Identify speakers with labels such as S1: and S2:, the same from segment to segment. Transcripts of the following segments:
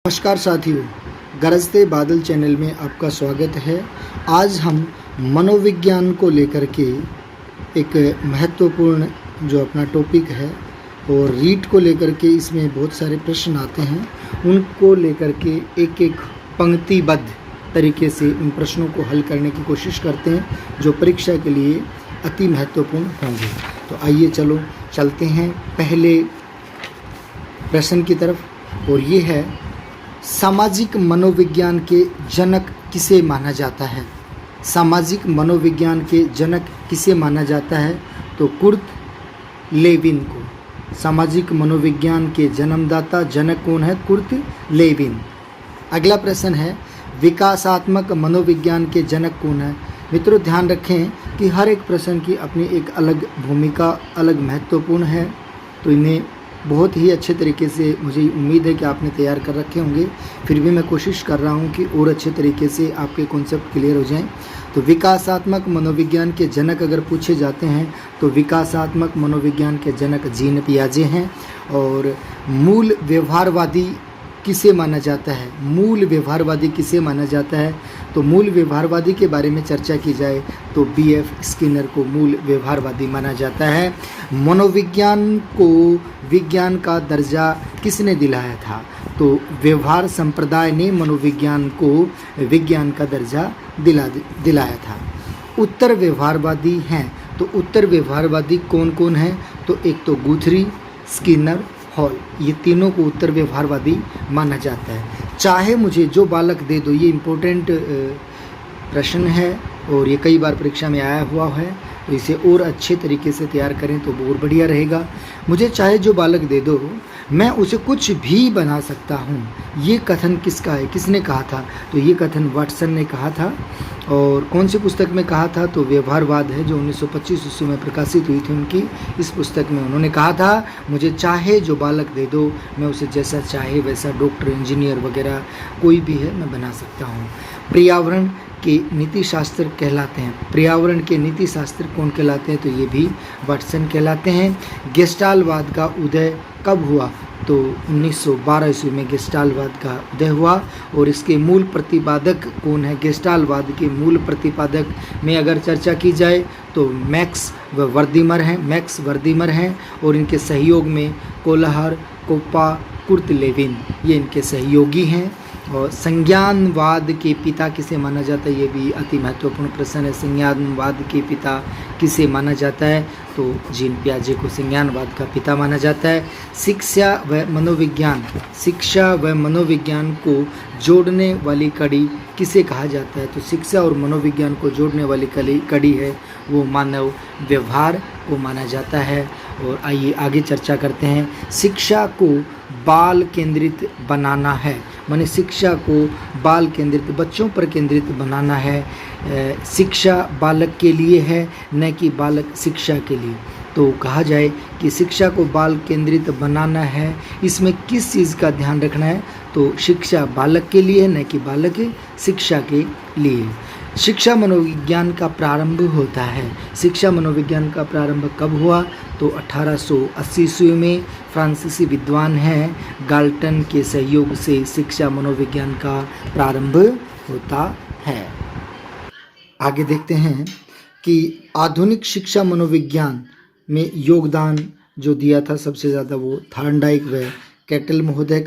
S1: नमस्कार साथियों, गरजते बादल चैनल में आपका स्वागत है। आज हम मनोविज्ञान को लेकर के एक महत्वपूर्ण जो अपना टॉपिक है और रीट को लेकर के इसमें बहुत सारे प्रश्न आते हैं, उनको लेकर के एक एक पंक्तिबद्ध तरीके से उन प्रश्नों को हल करने की कोशिश करते हैं जो परीक्षा के लिए अति महत्वपूर्ण होंगे। तो आइए चलते हैं पहले प्रश्न की तरफ, और ये है सामाजिक मनोविज्ञान के जनक किसे माना जाता है। सामाजिक मनोविज्ञान के जनक किसे माना जाता है? तो कुर्ट लेविन को। सामाजिक मनोविज्ञान के जन्मदाता जनक कौन है? Kurt Lewin. अगला प्रश्न है विकासात्मक मनोविज्ञान के जनक कौन है। मित्रों ध्यान रखें कि हर एक प्रश्न की अपनी एक अलग भूमिका, अलग महत्वपूर्ण है, तो इन्हें बहुत ही अच्छे तरीके से मुझे उम्मीद है कि आपने तैयार कर रखे होंगे। फिर भी मैं कोशिश कर रहा हूं कि और अच्छे तरीके से आपके कॉन्सेप्ट क्लियर हो जाएं। तो विकासात्मक मनोविज्ञान के जनक अगर पूछे जाते हैं तो विकासात्मक मनोविज्ञान के जनक जीन पियाजे हैं। और मूल व्यवहारवादी किसे माना जाता है? मूल व्यवहारवादी किसे माना जाता है? तो मूल व्यवहारवादी के बारे में चर्चा की जाए तो B.F. स्किनर को मूल व्यवहारवादी माना जाता है। मनोविज्ञान को विज्ञान का दर्जा किसने दिलाया था? तो व्यवहार संप्रदाय ने मनोविज्ञान को विज्ञान का दर्जा दिलाया था। उत्तर व्यवहारवादी हैं, तो उत्तर व्यवहारवादी कौन कौन है? तो एक तो गुथरी, स्किनर, हॉल, ये तीनों को उत्तर व्यवहारवादी माना जाता है। चाहे मुझे जो बालक दे दो, ये इम्पोर्टेंट प्रश्न है और ये कई बार परीक्षा में आया हुआ है, तो इसे और अच्छे तरीके से तैयार करें तो और बढ़िया रहेगा। मुझे चाहे जो बालक दे दो, मैं उसे कुछ भी बना सकता हूँ, ये कथन किसका है? किसने कहा था? तो ये कथन वाटसन ने कहा था। और कौन सी पुस्तक में कहा था? तो व्यवहारवाद है, जो 1925 ईस्वी में प्रकाशित हुई थी उनकी। इस पुस्तक में उन्होंने कहा था मुझे चाहे जो बालक दे दो, मैं उसे जैसा चाहे वैसा डॉक्टर, इंजीनियर वगैरह कोई भी है मैं बना सकता हूँ। पर्यावरण के नीति शास्त्र कहलाते हैं। पर्यावरण के नीति शास्त्र कौन कहलाते हैं? तो ये भी वाटसन कहलाते हैं। गेस्टालवाद का उदय कब हुआ? तो 1912 ईस्वी में गेस्टालवाद का उदय हुआ। और इसके मूल प्रतिपादक कौन है? गेस्टालवाद के मूल प्रतिपादक में अगर चर्चा की जाए तो मैक्स वर्दिमर हैं और इनके सहयोग में कोलहर, कोप्पा, कुर्ट लेविन, ये इनके सहयोगी हैं। और संज्ञानवाद के पिता किसे माना जाता है? ये भी अति महत्वपूर्ण प्रश्न है। संज्ञानवाद के पिता किसे माना जाता है? तो जीन पियाजे को संज्ञानवाद का पिता माना जाता है। शिक्षा व मनोविज्ञान को जोड़ने वाली कड़ी किसे कहा जाता है? तो शिक्षा और मनोविज्ञान को जोड़ने वाली कड़ी है वो मानव व्यवहार को माना जाता है। और आइए आगे चर्चा करते हैं। शिक्षा को बाल केंद्रित बनाना है, माने शिक्षा को बाल केंद्रित, बच्चों पर केंद्रित बनाना है। शिक्षा बालक के लिए है, न कि बालक शिक्षा के लिए। तो कहा जाए कि शिक्षा को बाल केंद्रित बनाना है, इसमें किस चीज़ का ध्यान रखना है? तो शिक्षा बालक के लिए, न कि बालक शिक्षा के लिए। शिक्षा मनोविज्ञान का प्रारंभ होता है। शिक्षा मनोविज्ञान का प्रारंभ कब हुआ? तो 1880 ईस्वी में फ्रांसीसी विद्वान हैं गाल्टन के सहयोग से शिक्षा मनोविज्ञान का प्रारंभ होता है। आगे देखते हैं कि आधुनिक शिक्षा मनोविज्ञान में योगदान जो दिया था सबसे ज़्यादा वो थार्नडाइक व कैटल महोदय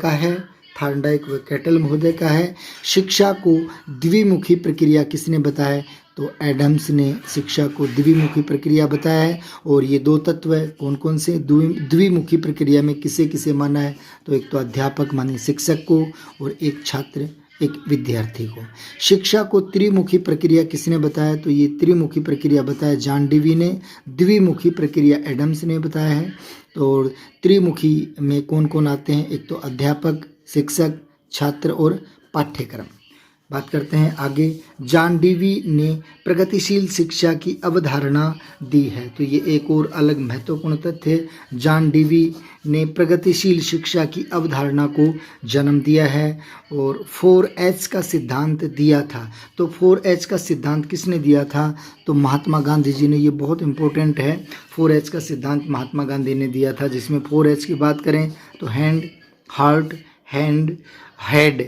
S1: का है। शिक्षा को द्विमुखी प्रक्रिया किसने बताया? तो एडम्स ने शिक्षा को द्विमुखी प्रक्रिया बताया है। और ये दो तत्व कौन कौन से द्विमुखी प्रक्रिया में किसे किसे माना है? तो एक तो अध्यापक माने शिक्षक को और एक छात्र, एक विद्यार्थी को। शिक्षा को त्रिमुखी प्रक्रिया किसने बताया? तो ये त्रिमुखी प्रक्रिया बताया जॉन डेवी ने। द्विमुखी प्रक्रिया एडम्स ने बताया है। और त्रिमुखी में कौन कौन आते हैं? एक तो अध्यापक, शिक्षक, छात्र और पाठ्यक्रम। बात करते हैं आगे। जॉन डेवी ने प्रगतिशील शिक्षा की अवधारणा दी है, तो ये एक और अलग महत्वपूर्ण तथ्य है। जॉन डेवी ने प्रगतिशील शिक्षा की अवधारणा को जन्म दिया है और 4H का सिद्धांत दिया था। तो 4H का सिद्धांत किसने दिया था? तो महात्मा गांधी जी ने। ये बहुत इंपॉर्टेंट है। 4H का सिद्धांत महात्मा गांधी ने दिया था, जिसमें 4H की बात करें तो hand, heart, hand, head,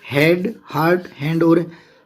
S1: head, heart, hand और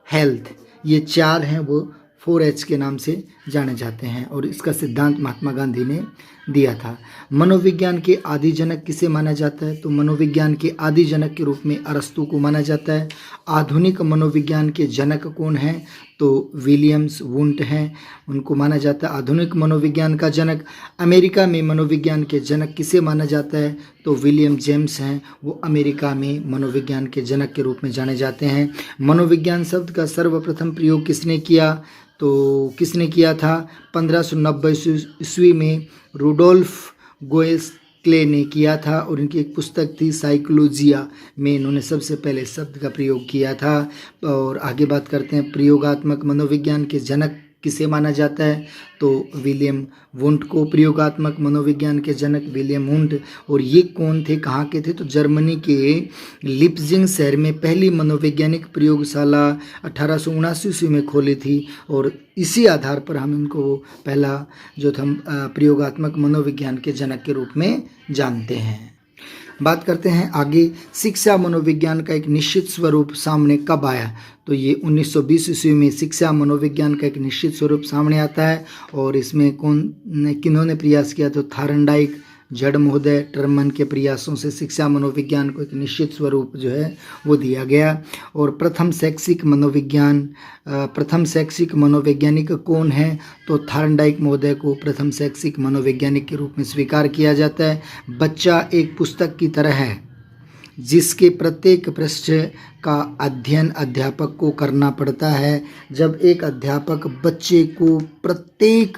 S1: हेल्थ, ये 4 हैं वो 4H के नाम से जाने जाते हैं और इसका सिद्धांत महात्मा गांधी ने दिया था। मनोविज्ञान के आदि जनक किसे माना जाता है? तो मनोविज्ञान के आदि जनक के रूप में अरस्तू को माना जाता है। आधुनिक मनोविज्ञान के जनक कौन हैं? तो विलियम्स वुंट हैं, उनको माना जाता है आधुनिक मनोविज्ञान का जनक। अमेरिका में मनोविज्ञान के जनक किसे माना जाता है? तो विलियम जेम्स हैं, वो अमेरिका में मनोविज्ञान के जनक के रूप में जाने जाते हैं। मनोविज्ञान शब्द का सर्वप्रथम प्रयोग किसने किया? तो किसने किया था? 1590 ईस्वी में रूडोल्फ गोएस्क्ले ने किया था और इनकी एक पुस्तक थी साइकोलॉजिया में इन्होंने सबसे पहले शब्द का प्रयोग किया था। और आगे बात करते हैं, प्रयोगात्मक मनोविज्ञान के जनक किसे माना जाता है? तो विलियम वुंट को प्रयोगात्मक मनोविज्ञान के जनक विलियम वुंट। और ये कौन थे, कहाँ के थे? तो जर्मनी के लिप्जिंग शहर में पहली मनोवैज्ञानिक प्रयोगशाला 1879 ईस्वी में खोली थी और इसी आधार पर हम इनको पहला जो था प्रयोगात्मक मनोविज्ञान के जनक के रूप में जानते हैं। बात करते हैं आगे, शिक्षा मनोविज्ञान का एक निश्चित स्वरूप सामने कब आया? तो ये 1920 ईस्वी में शिक्षा मनोविज्ञान का एक निश्चित स्वरूप सामने आता है और इसमें किन्होंने प्रयास किया? तो थार्नडाइक, जड़ महोदय, टर्मन के प्रयासों से शिक्षा मनोविज्ञान को एक निश्चित स्वरूप जो है वो दिया गया। और प्रथम शैक्षिक मनोवैज्ञानिक कौन है? तो थार्नडाइक महोदय को प्रथम शैक्षिक मनोवैज्ञानिक के रूप में स्वीकार किया जाता है। बच्चा एक पुस्तक की तरह है जिसके प्रत्येक पृष्ठ का अध्ययन अध्यापक को करना पड़ता है। जब एक अध्यापक बच्चे को प्रत्येक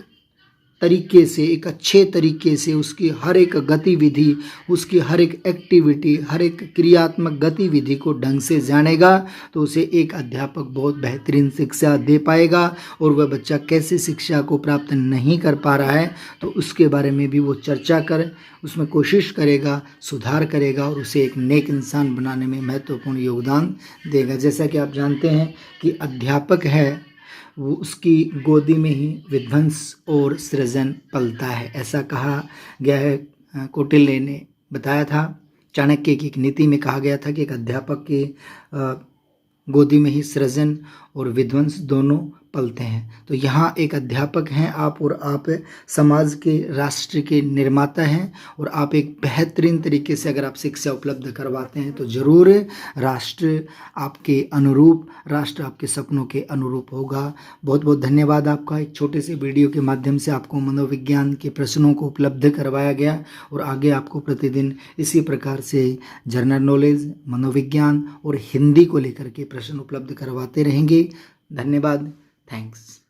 S1: तरीके से, एक अच्छे तरीके से उसकी हर एक गतिविधि, उसकी हर एक एक्टिविटी, हर एक क्रियात्मक गतिविधि को ढंग से जानेगा तो उसे एक अध्यापक बहुत बेहतरीन शिक्षा दे पाएगा। और वह बच्चा कैसे शिक्षा को प्राप्त नहीं कर पा रहा है तो उसके बारे में भी वो चर्चा कर उसमें कोशिश करेगा, सुधार करेगा और उसे एक नेक इंसान बनाने में महत्वपूर्ण योगदान देगा। जैसा कि आप जानते हैं कि अध्यापक है वो उसकी गोदी में ही विध्वंस और सृजन पलता है, ऐसा कहा गया है। कौटिल्य ने बताया था, चाणक्य की एक नीति में कहा गया था कि एक अध्यापक की गोदी में ही सृजन और विध्वंस दोनों पलते हैं। तो यहाँ एक अध्यापक हैं आप और आप समाज के, राष्ट्र के निर्माता हैं और आप एक बेहतरीन तरीके से अगर आप शिक्षा उपलब्ध करवाते हैं तो ज़रूर राष्ट्र आपके अनुरूप, राष्ट्र आपके सपनों के अनुरूप होगा। बहुत बहुत धन्यवाद आपका। एक छोटे से वीडियो के माध्यम से आपको मनोविज्ञान के प्रश्नों को उपलब्ध करवाया गया और आगे आपको प्रतिदिन इसी प्रकार से जनरल नॉलेज, मनोविज्ञान और हिंदी को लेकर के प्रश्न उपलब्ध करवाते रहेंगे। धन्यवाद। थैंक्स।